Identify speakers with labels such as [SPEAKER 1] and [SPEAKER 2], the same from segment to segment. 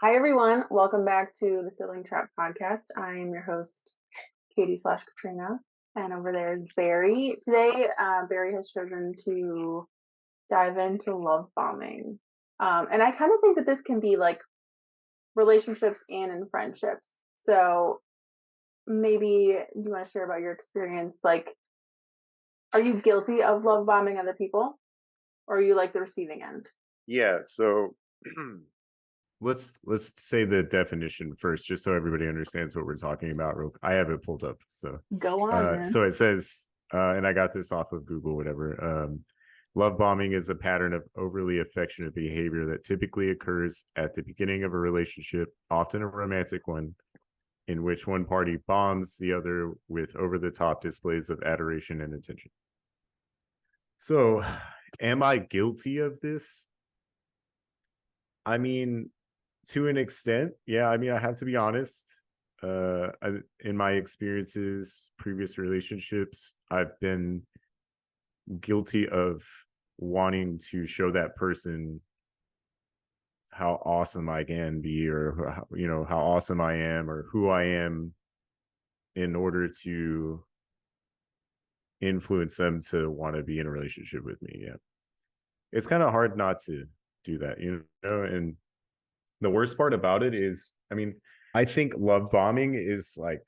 [SPEAKER 1] Hi, everyone. Welcome back to the Sibling Trap podcast. I'm your host, Katie/Katrina, and over there is Barry. Today, Barry has chosen to dive into love bombing. And I kind of think that this can be like relationships and in friendships. So maybe you want to share about your experience. Like, are you guilty of love bombing other people, or are you like the receiving end?
[SPEAKER 2] Yeah, so let's say the definition first, just so everybody understands what we're talking about. I have it pulled up. So
[SPEAKER 1] Go on, man.
[SPEAKER 2] so it says, and I got this off of Google, whatever. Love bombing is a pattern of overly affectionate behavior that typically occurs at the beginning of a relationship, often a romantic one, in which one party bombs the other with over the top displays of adoration and attention. So, am I guilty of this? I mean, to an extent, yeah. I mean, I have to be honest. In my experiences, previous relationships, I've been guilty of wanting to show that person how awesome I can be, or how awesome I am, or who I am, in order to influence them to want to be in a relationship with me. Yeah, it's kind of hard not to do that, and the worst part about it is, I mean, I think love bombing is like,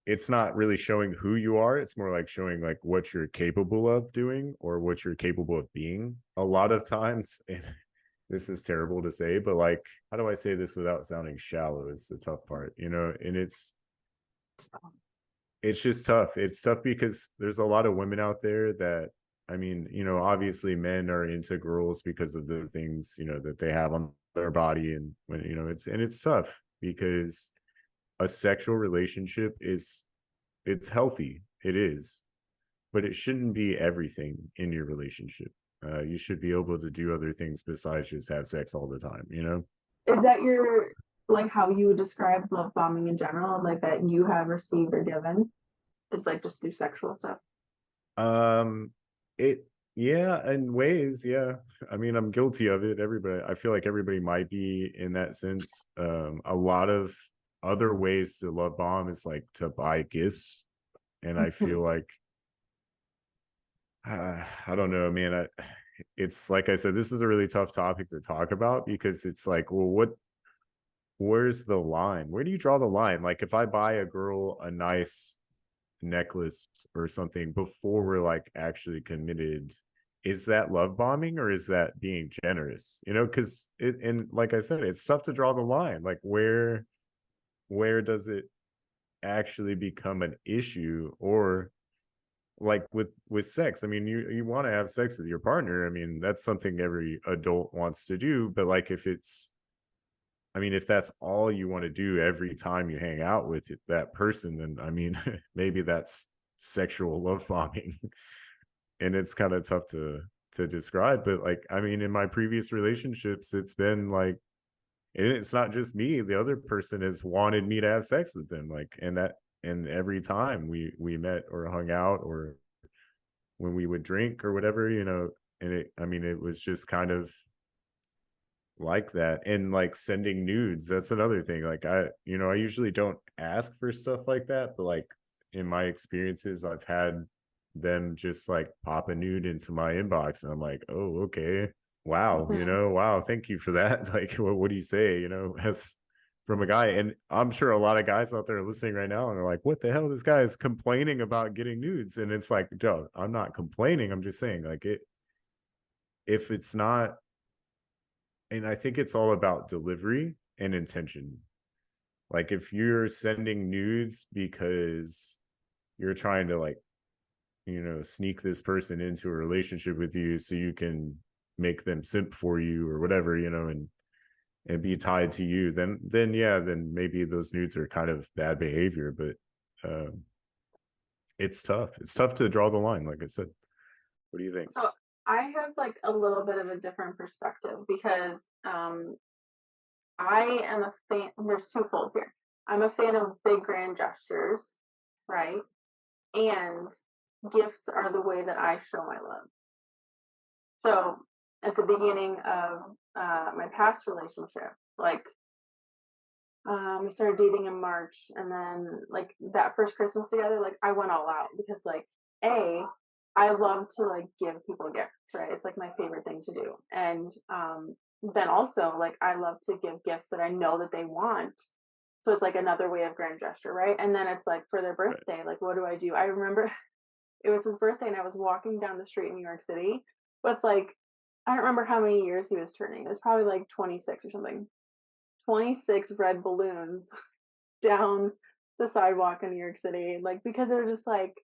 [SPEAKER 2] it's not really showing who you are. It's more like showing like what you're capable of doing or what you're capable of being. A lot of times, and this is terrible to say, but like, how do I say this without sounding shallow? Is the tough part, and it's just tough. It's tough because there's a lot of women out there that, I mean, obviously men are into girls because of the things, that they have on their body. And when, it's tough because a sexual relationship it's healthy. It is, but it shouldn't be everything in your relationship. You should be able to do other things besides just have sex all the time.
[SPEAKER 1] Is that your like how you would describe love bombing in general, like that you have received or given? It's like just through sexual stuff.
[SPEAKER 2] Um, it Yeah, in ways, yeah. I mean, I'm guilty of it. Everybody, I feel like everybody might be in that sense. A lot of other ways to love bomb is like to buy gifts, and I feel
[SPEAKER 1] Mhm.
[SPEAKER 2] like I don't know, man. It's like I said, this is a really tough topic to talk about because it's like, well, where's the line? Where do you draw the line? Like, if I buy a girl a nice necklace or something before we're like actually committed, is that love bombing or is that being generous? Because and like I said, it's tough to draw the line. Like, where does it actually become an issue? Or like with sex, I mean, you want to have sex with your partner. I mean, that's something every adult wants to do. But like, if that's all you want to do every time you hang out with that person, then I mean, maybe that's sexual love bombing. And it's kind of tough to describe. But like, I mean, in my previous relationships, it's been like, and it's not just me. The other person has wanted me to have sex with them, like, and every time we met or hung out, or when we would drink or whatever, and I mean, it was just kind of like that. And like sending nudes, that's another thing. Like, I usually don't ask for stuff like that, but like, in my experiences, I've had them just like pop a nude into my inbox, and I'm like, oh, okay, wow,
[SPEAKER 1] Mhm.
[SPEAKER 2] wow, thank you for that. Like, what do you say, as from a guy? And I'm sure a lot of guys out there are listening right now and they're like, what the hell, this guy is complaining about getting nudes. And it's like, Joe, I'm not complaining, I'm just saying, like, if it's not, and I think it's all about delivery and intention. Like, if you're sending nudes because you're trying to, like, sneak this person into a relationship with you so you can make them simp for you or whatever, and be tied to you, then yeah, then maybe those nudes are kind of bad behavior. But it's tough. It's tough to draw the line, like I said. What do you think?
[SPEAKER 1] So I have like a little bit of a different perspective because I am a fan. There's two folds here. I'm a fan of big grand gestures, right? And gifts are the way that I show my love. So at the beginning of my past relationship. Like, we started dating in March, and then like that first Christmas together, like I went all out because like a I love to like give people gifts, right? It's like my favorite thing to do, and then also like I love to give gifts that I know that they want. So it's like another way of grand gesture, right? And then it's like for their
[SPEAKER 2] Right.
[SPEAKER 1] birthday, like what do I do? I remember it was his birthday, and I was walking down the street in New York City with like I don't remember how many years he was turning. It was probably like 26 or something. 26 red balloons down the sidewalk in New York City, like because they were just like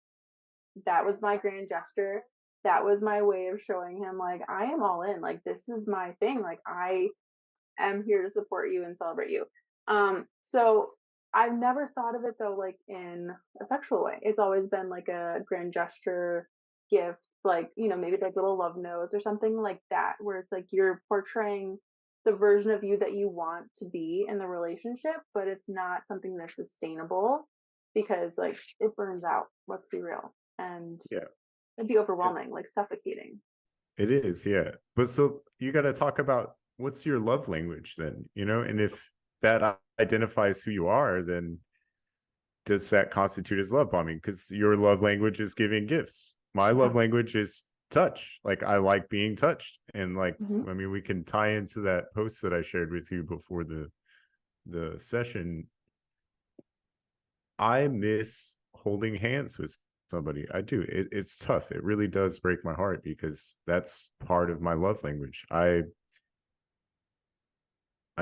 [SPEAKER 1] that was my grand gesture. That was my way of showing him like I am all in. Like this is my thing. Like I am here to support you and celebrate you. So I've never thought of it though, like in a sexual way. It's always been like a grand gesture gift, like, maybe it's like little love notes or something like that, where it's like you're portraying the version of you that you want to be in the relationship, but it's not something that's sustainable because like it burns out, let's be real. And
[SPEAKER 2] Yeah.
[SPEAKER 1] it'd be
[SPEAKER 2] It,
[SPEAKER 1] overwhelming, like suffocating.
[SPEAKER 2] it is. Yeah. But so you got to talk about what's your love language then, and if that identifies who you are, then does that constitute as love bombing? Because your love language is giving gifts. My
[SPEAKER 1] Yeah.
[SPEAKER 2] love language is touch. Like I like being touched. And like,
[SPEAKER 1] Hmm.
[SPEAKER 2] I mean, we can tie into that post that I shared with you before the session. I miss holding hands with somebody. I do. It's tough. It really does break my heart because that's part of my love language. I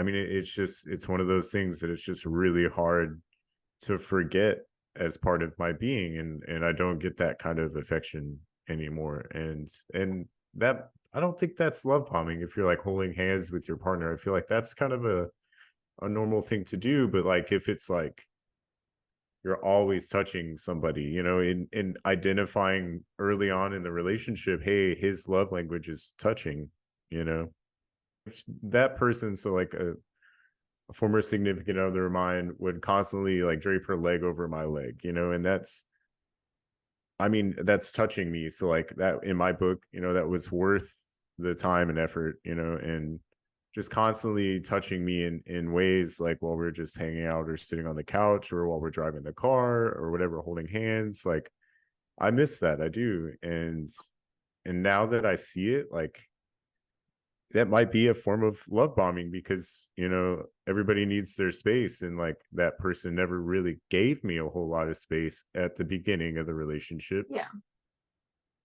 [SPEAKER 2] mean, it's one of those things that it's just really hard to forget as part of my being, and I don't get that kind of affection anymore. And that I don't think that's love bombing if you're like holding hands with your partner. I feel like that's kind of a normal thing to do, but like if it's like you're always touching somebody, in identifying early on in the relationship, hey, his love language is touching, you know. If that person, so like a former significant other of mine would constantly like drape her leg over my leg, and I mean, that's touching me. So like that in my book, that was worth the time and effort, and just constantly touching me in ways like while we're just hanging out or sitting on the couch or while we're driving the car or whatever, holding hands. Like I miss that. I do. And now that I see it, like that might be a form of love bombing because everybody needs their space, and like that person never really gave me a whole lot of space at the beginning of the relationship,
[SPEAKER 1] Yeah.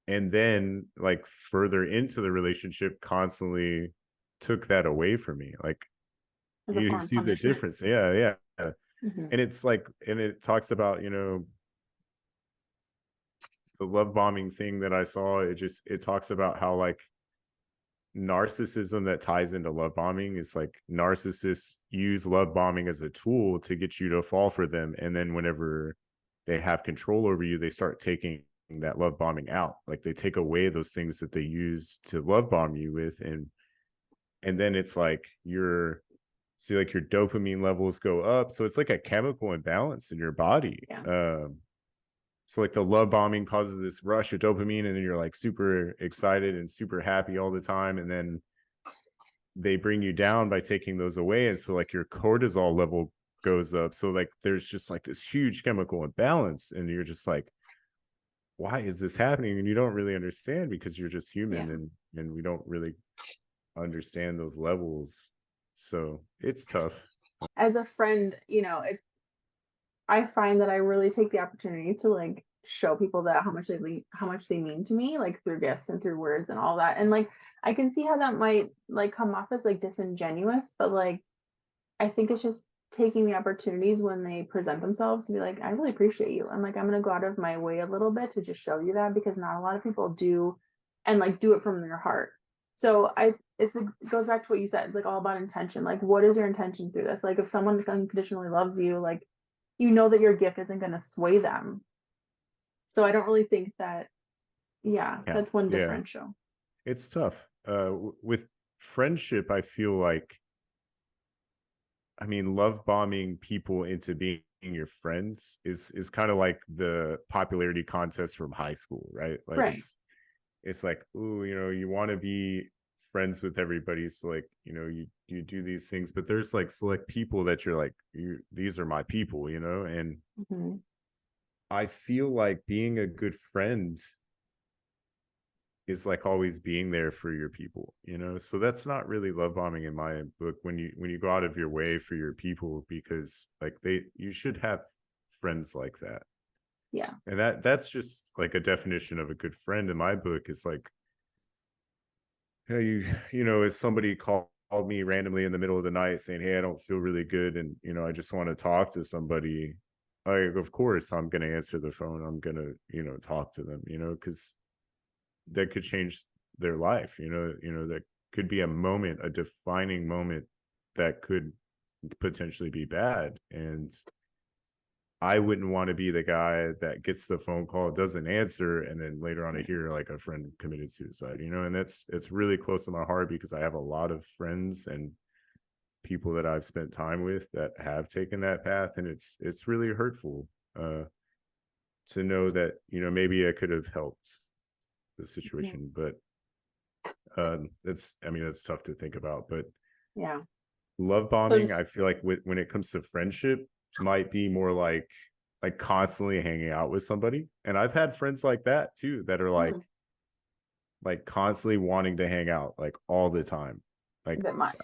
[SPEAKER 2] and then like further into the relationship constantly took that away from me. Like
[SPEAKER 1] As a
[SPEAKER 2] you
[SPEAKER 1] form of
[SPEAKER 2] see the
[SPEAKER 1] punishment.
[SPEAKER 2] difference. Yeah.
[SPEAKER 1] Hmm.
[SPEAKER 2] And it's like, and it talks about the love bombing thing that I saw. It talks about how like narcissism that ties into love bombing is like narcissists use love bombing as a tool to get you to fall for them, and then whenever they have control over you, they start taking that love bombing out. Like they take away those things that they use to love bomb you with, and then it's like like your dopamine levels go up, so it's like a chemical imbalance in your body.
[SPEAKER 1] Yeah.
[SPEAKER 2] So like the love bombing causes this rush of dopamine, and then you're like super excited and super happy all the time, and then they bring you down by taking those away, and so like your cortisol level goes up. So like there's just like this huge chemical imbalance, and you're just like, why is this happening? And you don't really understand because you're just
[SPEAKER 1] Yeah.
[SPEAKER 2] human, and we don't really understand those levels. So it's tough.
[SPEAKER 1] As a friend, I find that I really take the opportunity to like show people that how much they mean to me, like through gifts and through words and all that. And like I can see how that might like come off as like disingenuous, but like I think it's just taking the opportunities when they present themselves to be like, I really appreciate you. I'm like, I'm gonna go out of my way a little bit to just show you that because not a lot of people do and like do it from their heart. So it goes back to what you said. It's like all about intention. Like, what is your intention through this? Like, if someone unconditionally loves you, like you know that your gift isn't going to sway them. So I don't really think that, yeah, that's
[SPEAKER 2] Counts.
[SPEAKER 1] one
[SPEAKER 2] Yeah,
[SPEAKER 1] differential.
[SPEAKER 2] it's tough. With friendship, I feel like, I mean, love bombing people into being your friends is kind of like the popularity contest from high school, right? Like
[SPEAKER 1] Right.
[SPEAKER 2] it's like, ooh, you want to be friends with everybody, so like, you do these things, but there's like select people that you're like, these are my people, and
[SPEAKER 1] Hmm.
[SPEAKER 2] I feel like being a good friend is like always being there for your people, so that's not really love bombing in my book, when you go out of your way for your people, because like you should have friends like that.
[SPEAKER 1] Yeah.
[SPEAKER 2] And that's just like a definition of a good friend in my book, is like, if somebody called me randomly in the middle of the night saying, hey, I don't feel really good, and I just want to talk to somebody, like, of course I'm going to answer the phone, I'm going to talk to them, because that could change their life, that could be a moment, a defining moment that could potentially be bad. And I wouldn't want to be the guy that gets the phone call, doesn't answer, and then later on I hear like a friend committed suicide, and it's really close to my heart, because I have a lot of friends and people that I've spent time with that have taken that path, and it's really hurtful, to know that maybe I could have helped the
[SPEAKER 1] Mhm.
[SPEAKER 2] situation. But that's tough to think about. But
[SPEAKER 1] Yeah.
[SPEAKER 2] love
[SPEAKER 1] So
[SPEAKER 2] bombing,
[SPEAKER 1] just,
[SPEAKER 2] I feel like when it comes to friendship, might be more like constantly hanging out with somebody. And I've had friends like that too, that are
[SPEAKER 1] mm,
[SPEAKER 2] like constantly wanting to hang out like all the time.
[SPEAKER 1] a
[SPEAKER 2] Like
[SPEAKER 1] bit
[SPEAKER 2] I
[SPEAKER 1] much.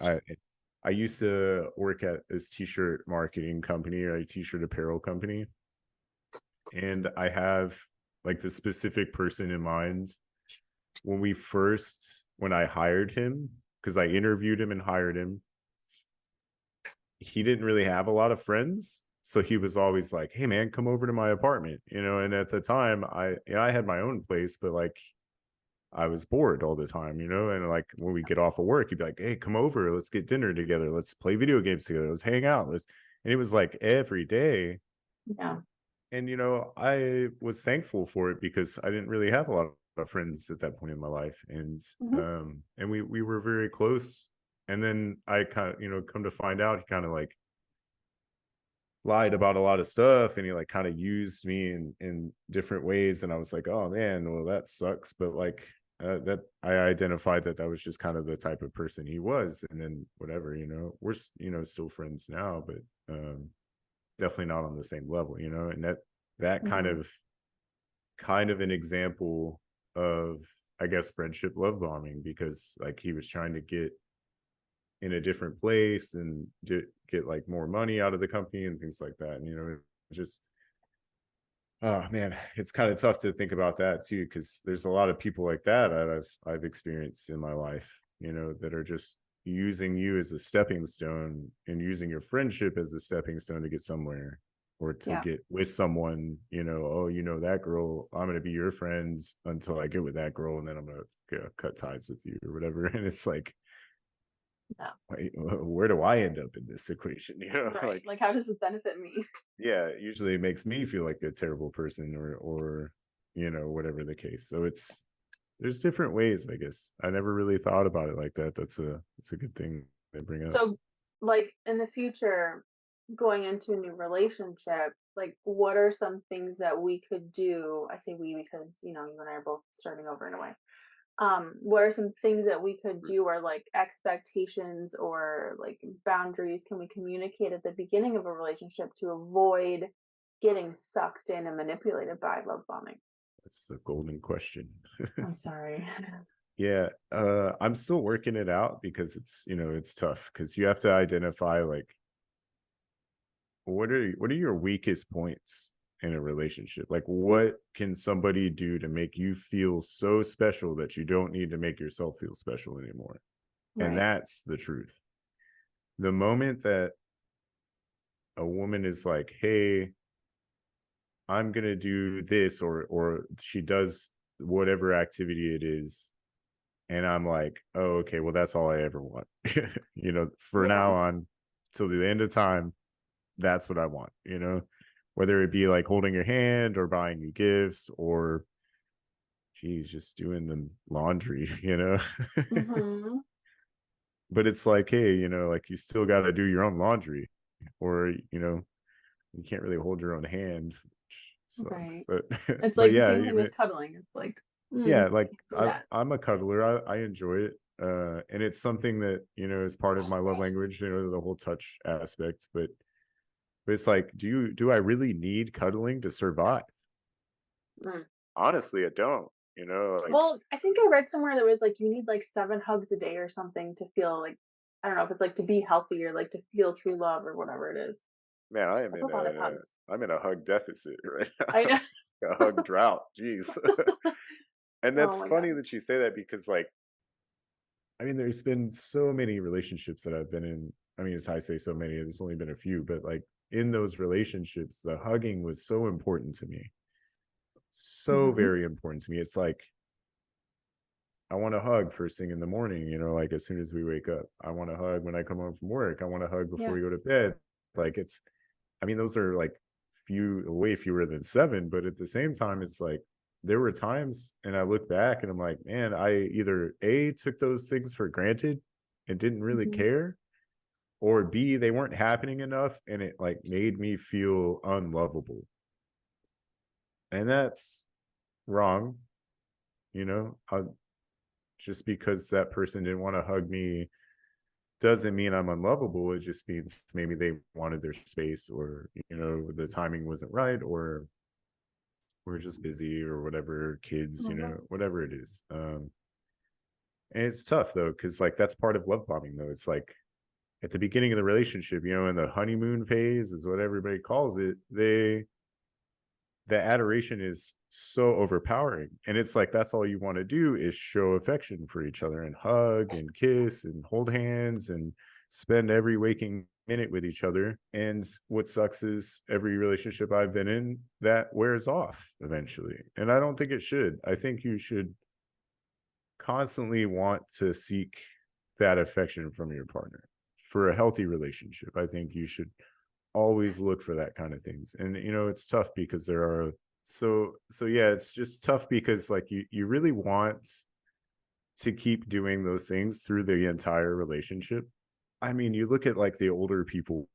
[SPEAKER 2] I used to work at this t-shirt marketing company, or a t-shirt apparel company. And I have like the specific person in mind. When I hired him, because I interviewed him and hired him, he didn't really have a lot of friends. So he was always like, hey man, come over to my apartment, and at the time I had my own place, but like I was bored all the time, and like when we get off of work, he'd be like, hey, come over, let's get dinner together, let's play video games together, let's hang out, let's and it was like every day.
[SPEAKER 1] Yeah.
[SPEAKER 2] And I was thankful for it, because I didn't really have a lot of friends at that point in my life. And
[SPEAKER 1] Hmm.
[SPEAKER 2] we were very close. And then I kind of, come to find out, he kind of like lied about a lot of stuff, and he like kind of used me in different ways. And I was like, oh man, well that sucks. But like, that I identified that was just kind of the type of person he was. And then whatever, we're still friends now, but definitely not on the same level, and that
[SPEAKER 1] Hmm.
[SPEAKER 2] kind of an example of, I guess, friendship love bombing, because like he was trying to get in a different place and get like more money out of the company and things like that. And just, oh man, it's kind of tough to think about that too, because there's a lot of people like that I've experienced in my life, that are just using you as a stepping stone, and using your friendship as a stepping stone to get somewhere, or to
[SPEAKER 1] Yeah.
[SPEAKER 2] get with someone. Oh, that girl, I'm gonna be your friends until I get with that girl, and then I'm gonna cut ties with you or whatever. And it's like,
[SPEAKER 1] No.
[SPEAKER 2] wait, where do I end up in this equation?
[SPEAKER 1] Right.
[SPEAKER 2] Like,
[SPEAKER 1] Like, how does this benefit me?
[SPEAKER 2] yeah, usually it makes me feel like a terrible person, or whatever the case. So there's different ways, I guess. I never really thought about it like that. That's a good thing they bring up.
[SPEAKER 1] So, like, in the future, going into a new relationship, like, what are some things that we could do? I say we because, you and I are both starting over in a way. What are some things that we could do, or like expectations or like boundaries can we communicate at the beginning of a relationship to avoid getting sucked in and manipulated by love bombing?
[SPEAKER 2] That's the golden question.
[SPEAKER 1] I'm sorry.
[SPEAKER 2] Yeah, I'm still working it out, because it's tough, because you have to identify like, what are your weakest points in a relationship? Like, what can somebody do to make you feel so special that you don't need to make yourself feel special anymore? And
[SPEAKER 1] Right.
[SPEAKER 2] that's the truth. The moment that a woman is like, hey, I'm gonna do this, or she does whatever activity it is, and I'm like, oh, okay, well, that's all I ever want. For
[SPEAKER 1] Yeah.
[SPEAKER 2] now on, till the end of time, that's what I want. Whether it be like holding your hand, or buying you gifts, or geez, just doing the laundry.
[SPEAKER 1] Mm-hmm.
[SPEAKER 2] But it's like, hey, like, you still got to do your own laundry, or you can't really hold your own hand, which sucks.
[SPEAKER 1] Right.
[SPEAKER 2] But
[SPEAKER 1] It's
[SPEAKER 2] but
[SPEAKER 1] like the
[SPEAKER 2] yeah,
[SPEAKER 1] same thing with cuddling. It's like,
[SPEAKER 2] yeah, like
[SPEAKER 1] do that.
[SPEAKER 2] I'm a cuddler. I enjoy it. And it's something that, is part of my love language, the whole touch aspect. But it's like, do I really need cuddling to survive?
[SPEAKER 1] Mm.
[SPEAKER 2] Honestly, I don't. Like,
[SPEAKER 1] Well, I think I read somewhere that was like you need like 7 hugs a day or something to feel like, I don't know if it's like to be healthy or like to feel true love or whatever it is.
[SPEAKER 2] man, I am
[SPEAKER 1] That's a
[SPEAKER 2] in
[SPEAKER 1] lot of
[SPEAKER 2] a
[SPEAKER 1] hugs.
[SPEAKER 2] I'm in a hug deficit right
[SPEAKER 1] I
[SPEAKER 2] now.
[SPEAKER 1] know.
[SPEAKER 2] A hug drought. Jeez. And
[SPEAKER 1] Oh
[SPEAKER 2] that's
[SPEAKER 1] my
[SPEAKER 2] funny
[SPEAKER 1] god.
[SPEAKER 2] that you say that because, like, I mean, there's been so many relationships that I've been in. I mean, as I say so many, there's only been a few, but like in those relationships, the hugging was so important to me. So
[SPEAKER 1] Hmm.
[SPEAKER 2] very important to me. It's like I want to hug first thing in the morning, like as soon as we wake up. I want to hug when I come home from work. I want to hug before
[SPEAKER 1] Yeah.
[SPEAKER 2] we go to bed. Like I mean, those are like way fewer than seven, but at the same time, it's like there were times and I look back and I'm like, man, I either A, took those things for granted and didn't really
[SPEAKER 1] Hmm.
[SPEAKER 2] care, or B, they weren't happening enough and it like made me feel unlovable. And that's wrong, you know. Just because that person didn't want to hug me doesn't mean I'm unlovable. It just means maybe they wanted their space, or the timing wasn't right, or we're just busy, or whatever, kids,
[SPEAKER 1] Hmm.
[SPEAKER 2] whatever it is. And it's tough though, because like that's part of love bombing though. It's like at the beginning of the relationship, in the honeymoon phase is what everybody calls it. The adoration is so overpowering, and it's like that's all you want to do is show affection for each other and hug and kiss and hold hands and spend every waking minute with each other. And what sucks is every relationship I've been in, that wears off eventually, and I don't think it should. I think you should constantly want to seek that affection from your partner for a healthy relationship. I think you should always look for that kind of things. And it's tough because there are, so yeah, it's just tough because like you really want to keep doing those things through the entire relationship. I mean, you look at like the older people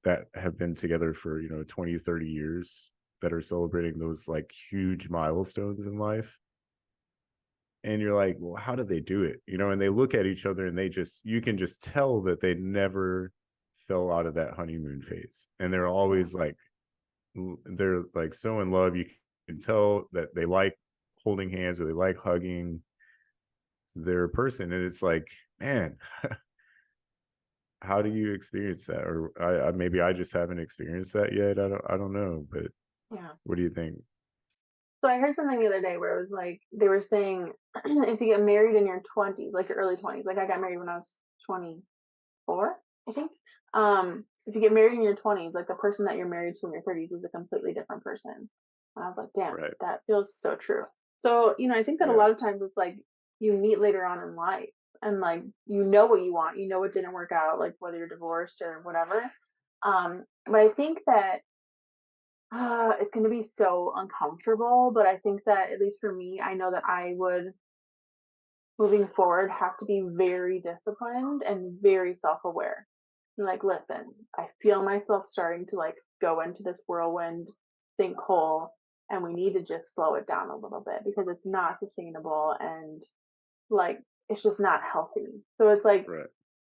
[SPEAKER 2] that have been together for 20, 30 years, that are celebrating those like huge milestones in life, and you're like, well, how do they do it? And they look at each other and you can just tell that they never fell out of that honeymoon phase, and they're
[SPEAKER 1] Yeah.
[SPEAKER 2] always like, they're like so in love. You can tell that they like holding hands or they like hugging their person, and it's like, man, how do you experience that? Or maybe I just haven't experienced that yet. I don't know, but
[SPEAKER 1] Yeah.
[SPEAKER 2] what do you think?
[SPEAKER 1] So I heard something the other day where it was like they were saying if you get married in your 20s, like your early 20s, like I got married when I was 24, I think. If you get married in your 20s, like the person that you're married to in your 30s is a completely different person. And I was like, damn,
[SPEAKER 2] Right.
[SPEAKER 1] that feels so true. So, I think that a
[SPEAKER 2] Yeah.
[SPEAKER 1] lot of times it's like you meet later on in life and like you know what you want, you know what didn't work out, like whether you're divorced or whatever. But I think that it's going to be so uncomfortable, but I think that at least for me, I know that I would, moving forward, have to be very disciplined and very self-aware. Like, listen, I feel myself starting to like go into this whirlwind sinkhole, and we need to just slow it down a little bit because it's not sustainable and like it's just not healthy. So it's like,
[SPEAKER 2] Right.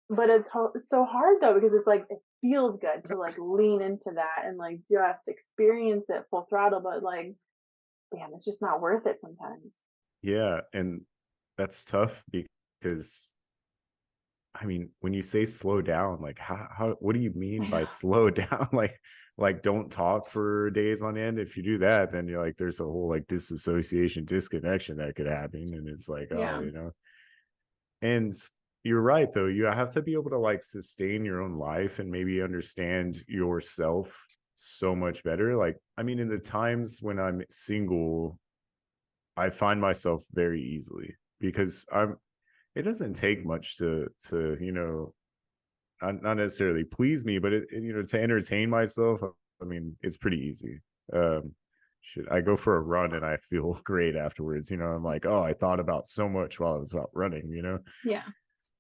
[SPEAKER 1] but it's so hard though because it's like it feels good to like lean into that and like just experience it full throttle, but like damn, it's just not worth it sometimes.
[SPEAKER 2] Yeah, and that's tough because I mean, when you say slow down, like how what do you mean
[SPEAKER 1] I
[SPEAKER 2] by
[SPEAKER 1] know.
[SPEAKER 2] slow down? Like don't talk for days on end. If you do that, then you're like there's a whole like disassociation, disconnection that could happen. And it's like, oh,
[SPEAKER 1] Yeah.
[SPEAKER 2] and you're right though. You have to be able to like sustain your own life and maybe understand yourself so much better. Like, I mean, in the times when I'm single, I find myself very easily because it doesn't take much to not necessarily please me, but to entertain myself. I mean, it's pretty easy. um Shit, I go for a run and I feel great afterwards. I'm like, oh, I thought about so much while I was out running.
[SPEAKER 1] Yeah.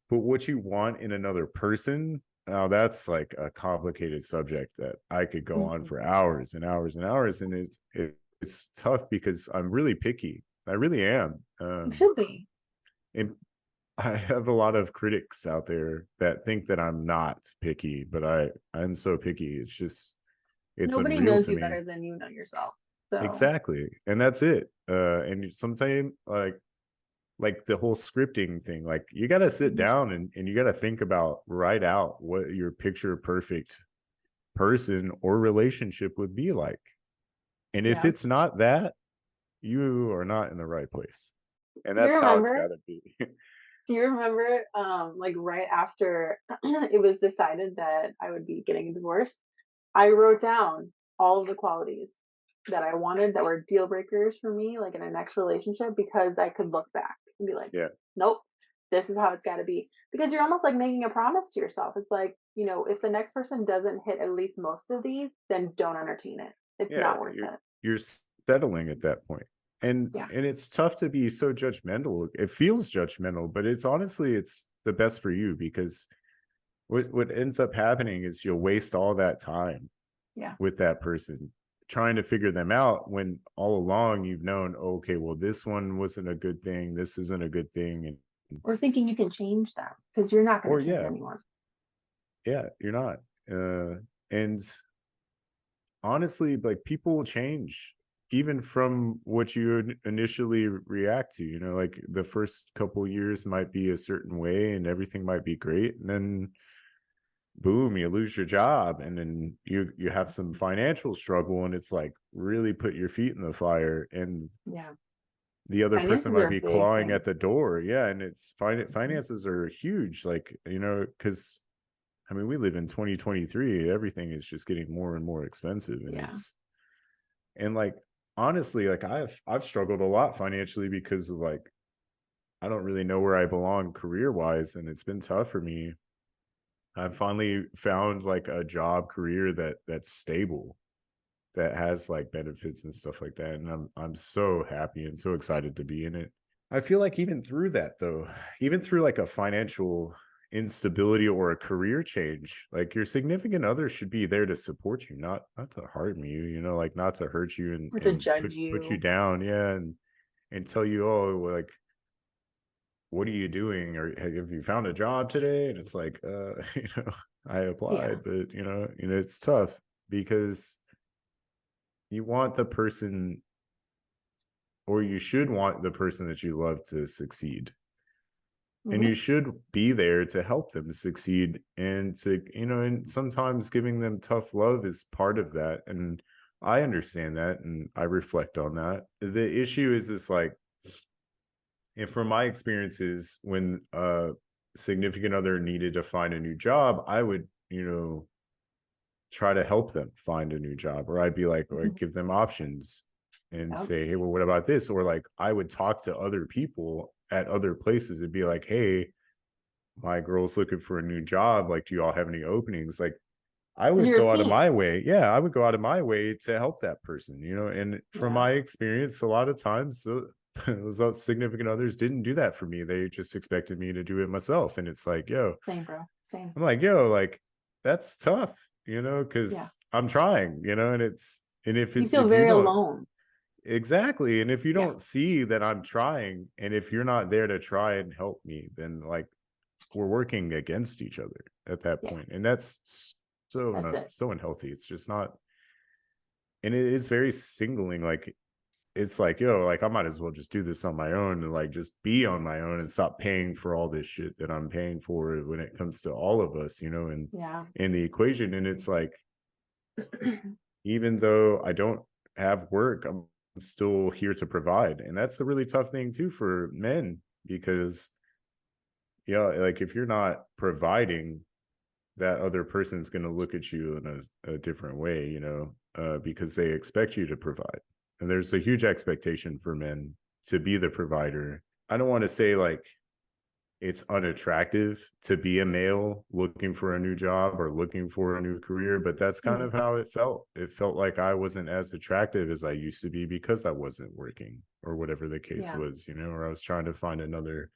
[SPEAKER 2] But what you want in another person, now that's like a complicated subject that I could go on
[SPEAKER 1] Mhm.
[SPEAKER 2] for hours and hours and hours, and it's tough because I'm really picky. I really am.
[SPEAKER 1] You should be.
[SPEAKER 2] I have a lot of critics out there that think that I'm not picky, but I'm so picky. It's
[SPEAKER 1] Nobody
[SPEAKER 2] unreal
[SPEAKER 1] knows
[SPEAKER 2] to
[SPEAKER 1] you
[SPEAKER 2] me.
[SPEAKER 1] better than you know yourself. So
[SPEAKER 2] Exactly. And that's it. And sometimes like the whole scripting thing, like you got to sit
[SPEAKER 1] mhm,
[SPEAKER 2] down and you got to think about, write out what your picture perfect person or relationship would be like. And if
[SPEAKER 1] yeah.
[SPEAKER 2] it's not that, you are not in the right place. And
[SPEAKER 1] Do you
[SPEAKER 2] that's how it's
[SPEAKER 1] remember?
[SPEAKER 2] got to be.
[SPEAKER 1] Do you remember, like right after it was decided that I would be getting a divorce, I wrote down all of the qualities that I wanted that were deal breakers for me, like in a next relationship, because I could look back and be like,
[SPEAKER 2] Yeah.
[SPEAKER 1] nope, this is how it's got to be. Because you're almost like making a promise to yourself. It's like, if the next person doesn't hit at least most of these, then don't entertain it. It's
[SPEAKER 2] Yeah.
[SPEAKER 1] not worth it.
[SPEAKER 2] You're settling at that point.
[SPEAKER 1] Yeah.
[SPEAKER 2] And it's tough to be so judgmental. It feels judgmental, but it's honestly it's the best for you, because what ends up happening is you'll waste all that time
[SPEAKER 1] Yeah.
[SPEAKER 2] with that person trying to figure them out, when all along you've known, okay, well, this one wasn't a good thing, this isn't a good thing. And
[SPEAKER 1] Or thinking you can change them because you're not going
[SPEAKER 2] or
[SPEAKER 1] to change
[SPEAKER 2] yeah,
[SPEAKER 1] anyone.
[SPEAKER 2] yeah, you're not. And honestly, like, people will change even from what you initially react to. Like the first couple years might be a certain way and everything might be great, and then boom, you lose your job, and then you have some financial struggle, and it's like really put your feet in the fire, and
[SPEAKER 1] Yeah.
[SPEAKER 2] the other person
[SPEAKER 1] Finances
[SPEAKER 2] might
[SPEAKER 1] are a
[SPEAKER 2] be
[SPEAKER 1] big
[SPEAKER 2] clawing
[SPEAKER 1] thing.
[SPEAKER 2] at the door. Yeah, and it's
[SPEAKER 1] Mhm.
[SPEAKER 2] finances are huge, like, because I mean, we live in 2023, everything is just getting more and more expensive, and
[SPEAKER 1] Yeah.
[SPEAKER 2] it's and like, honestly, like, I've struggled a lot financially because of, like, I don't really know where I belong career wise, and it's been tough for me. I've finally found like a job career that's stable, that has like benefits and stuff like that, and I'm so happy and so excited to be in it. I feel like even through that though, even through like a financial instability or a career change, like, your significant other should be there to support you, not to harm you, like, not to hurt you and
[SPEAKER 1] Or to
[SPEAKER 2] and
[SPEAKER 1] judge
[SPEAKER 2] put you
[SPEAKER 1] you.
[SPEAKER 2] down. Yeah, and tell you, oh, well, like, what are you doing, or have you found a job today? And it's like, I
[SPEAKER 1] Yeah.
[SPEAKER 2] applied, but it's tough, because you want the person, or you should want the person that you love to succeed, and you
[SPEAKER 1] Hmm.
[SPEAKER 2] should be there to help them succeed, and and sometimes giving them tough love is part of that, and I understand that, and I reflect on that. The issue is this, like, and from my experiences, when a significant other needed to find a new job, I would, try to help them find a new job, or I'd be like, or I'd give them options and
[SPEAKER 1] Yep.
[SPEAKER 2] say, hey, well, what about this? Or like, I would talk to other people at other places and be like, hey, my girl's looking for a new job. Like, do you all have any openings? Like, I
[SPEAKER 1] 'Cause
[SPEAKER 2] would
[SPEAKER 1] you're a
[SPEAKER 2] go out of
[SPEAKER 1] team.
[SPEAKER 2] my way. Yeah, I would go out of my way to help that person, and from
[SPEAKER 1] Yeah.
[SPEAKER 2] my experience, a lot of times, those significant others didn't do that for me. They just expected me to do it myself. And it's like, yo,
[SPEAKER 1] Same, bro. Same.
[SPEAKER 2] I'm like, yo, like, that's tough,
[SPEAKER 1] Yeah.
[SPEAKER 2] because I'm trying, and
[SPEAKER 1] You feel
[SPEAKER 2] if you
[SPEAKER 1] very
[SPEAKER 2] don't,
[SPEAKER 1] alone.
[SPEAKER 2] exactly. And if you
[SPEAKER 1] Yeah.
[SPEAKER 2] don't see that I'm trying, and if you're not there to try and help me, then, like, we're working against each other at that
[SPEAKER 1] Yeah.
[SPEAKER 2] point. And that's so
[SPEAKER 1] That's
[SPEAKER 2] not
[SPEAKER 1] it.
[SPEAKER 2] so unhealthy. It's just not, and it is very singling. Like, it's like, yo, like, I might as well just do this on my own, and like just be on my own and stop paying for all this shit that I'm paying for when it comes to all of us, and
[SPEAKER 1] Yeah.
[SPEAKER 2] in the equation. And it's like, even though I don't have work, I'm still here to provide. And that's a really tough thing too for men, because yeah, like, if you're not providing, that other person's going to look at you in a different way, because they expect you to provide. And there's a huge expectation for men to be the provider. I don't want to say like it's unattractive to be a male looking for a new job or looking for a new career, but that's kind
[SPEAKER 1] Hmm.
[SPEAKER 2] of how it felt. It felt like I wasn't as attractive as I used to be because I wasn't working, or whatever the case
[SPEAKER 1] Yeah.
[SPEAKER 2] was, or I was trying to find another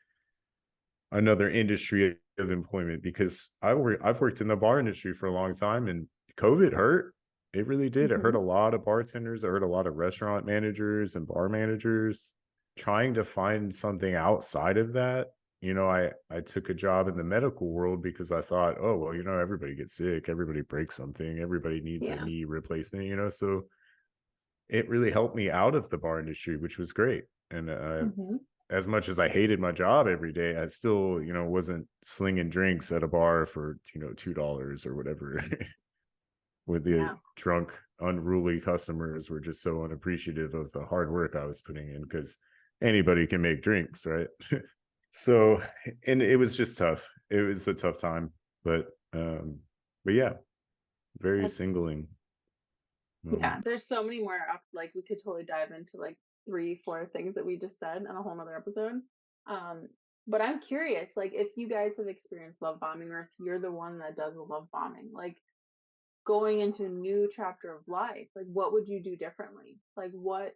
[SPEAKER 2] industry of employment, because I've worked in the bar industry for a long time, and COVID hurt. It really did. It hurt
[SPEAKER 1] Hmm.
[SPEAKER 2] a lot of bartenders. It hurt a lot of restaurant managers and bar managers. Trying to find something outside of that I took a job in the medical world because I thought, oh, well, everybody gets sick, everybody breaks something, everybody needs a
[SPEAKER 1] Yeah.
[SPEAKER 2] knee replacement. So it really helped me out of the bar industry, which was great. And
[SPEAKER 1] Hmm.
[SPEAKER 2] as much as I hated my job every day, I still, wasn't slinging drinks at a bar for, $2 or whatever, where the
[SPEAKER 1] Yeah.
[SPEAKER 2] drunk, unruly customers were just so unappreciative of the hard work I was putting in because anybody can make drinks, right? So, and it was just tough. It was a tough time, but yeah, very
[SPEAKER 1] That's
[SPEAKER 2] singling
[SPEAKER 1] Yeah,
[SPEAKER 2] moment.
[SPEAKER 1] there's so many more up like we could totally dive into like 3, 4 things that we just said in a whole nother episode. Um, but I'm curious, like if you guys have experienced love bombing or if you're the one that does the love bombing, like going into a new chapter of life, like what would you do differently? Like what,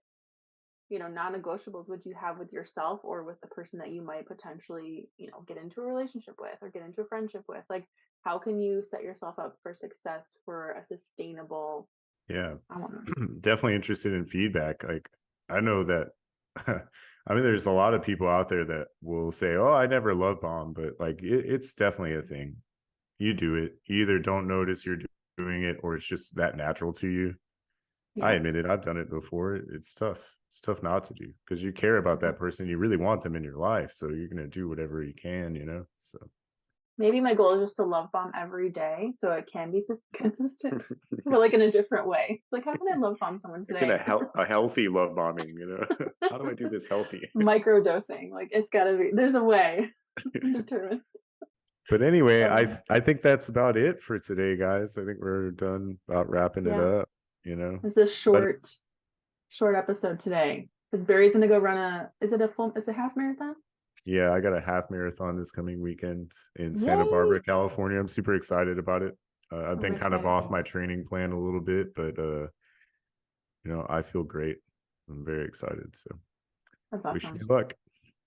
[SPEAKER 1] non-negotiables would you have with yourself or with the person that you might potentially, get into a relationship with or get into a friendship with? Like how can you set yourself up for success for a sustainable,
[SPEAKER 2] Yeah.
[SPEAKER 1] I don't know.
[SPEAKER 2] Definitely interested in feedback. Like, I know that, I mean, there's a lot of people out there that will say, oh, I never love bomb, but like, it's definitely a thing. You do it. You either don't notice you're doing it or it's just that natural to you. I
[SPEAKER 1] Yeah.
[SPEAKER 2] admit it. I've done it before. It's tough. It's tough not to do because you care about
[SPEAKER 1] Mhm.
[SPEAKER 2] that person. You really want them in your life. So you're going to do whatever you can. So
[SPEAKER 1] Maybe my goal is just to love bomb every day so it can be consistent, but like in a different way. Like, how can I love bomb someone
[SPEAKER 2] like in
[SPEAKER 1] today?
[SPEAKER 2] a healthy love bombing, how do I do this healthy?
[SPEAKER 1] Micro dosing. Like, it's gotta be, there's a way. I'm determined.
[SPEAKER 2] But anyway,
[SPEAKER 1] Um,
[SPEAKER 2] I think that's about it for today, guys. I think we're done about wrapping it
[SPEAKER 1] yeah,
[SPEAKER 2] up, you know.
[SPEAKER 1] it's a
[SPEAKER 2] Let
[SPEAKER 1] short episode today. Because Barry's gonna go run is it a full, it's a half marathon?
[SPEAKER 2] Yeah, I got a half marathon this coming weekend in Santa
[SPEAKER 1] Yay!
[SPEAKER 2] Barbara, California. I'm super excited about it. I've
[SPEAKER 1] I'm
[SPEAKER 2] been kind of
[SPEAKER 1] excited
[SPEAKER 2] off
[SPEAKER 1] too.
[SPEAKER 2] my training plan a little bit, but I feel great. I'm very excited. So
[SPEAKER 1] That's
[SPEAKER 2] wish me
[SPEAKER 1] awesome.
[SPEAKER 2] luck.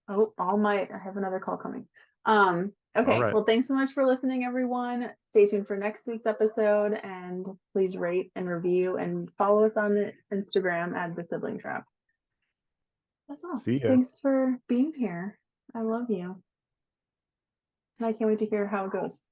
[SPEAKER 1] Oh, I have another call coming.
[SPEAKER 2] All
[SPEAKER 1] Okay.
[SPEAKER 2] right.
[SPEAKER 1] Well, thanks so much for listening, everyone. Stay tuned for next week's episode and please rate and review and follow us on the Instagram at the Sibling Trap. That's all.
[SPEAKER 2] See ya.
[SPEAKER 1] Thanks for being here. I love you. And I can't wait to hear how it goes.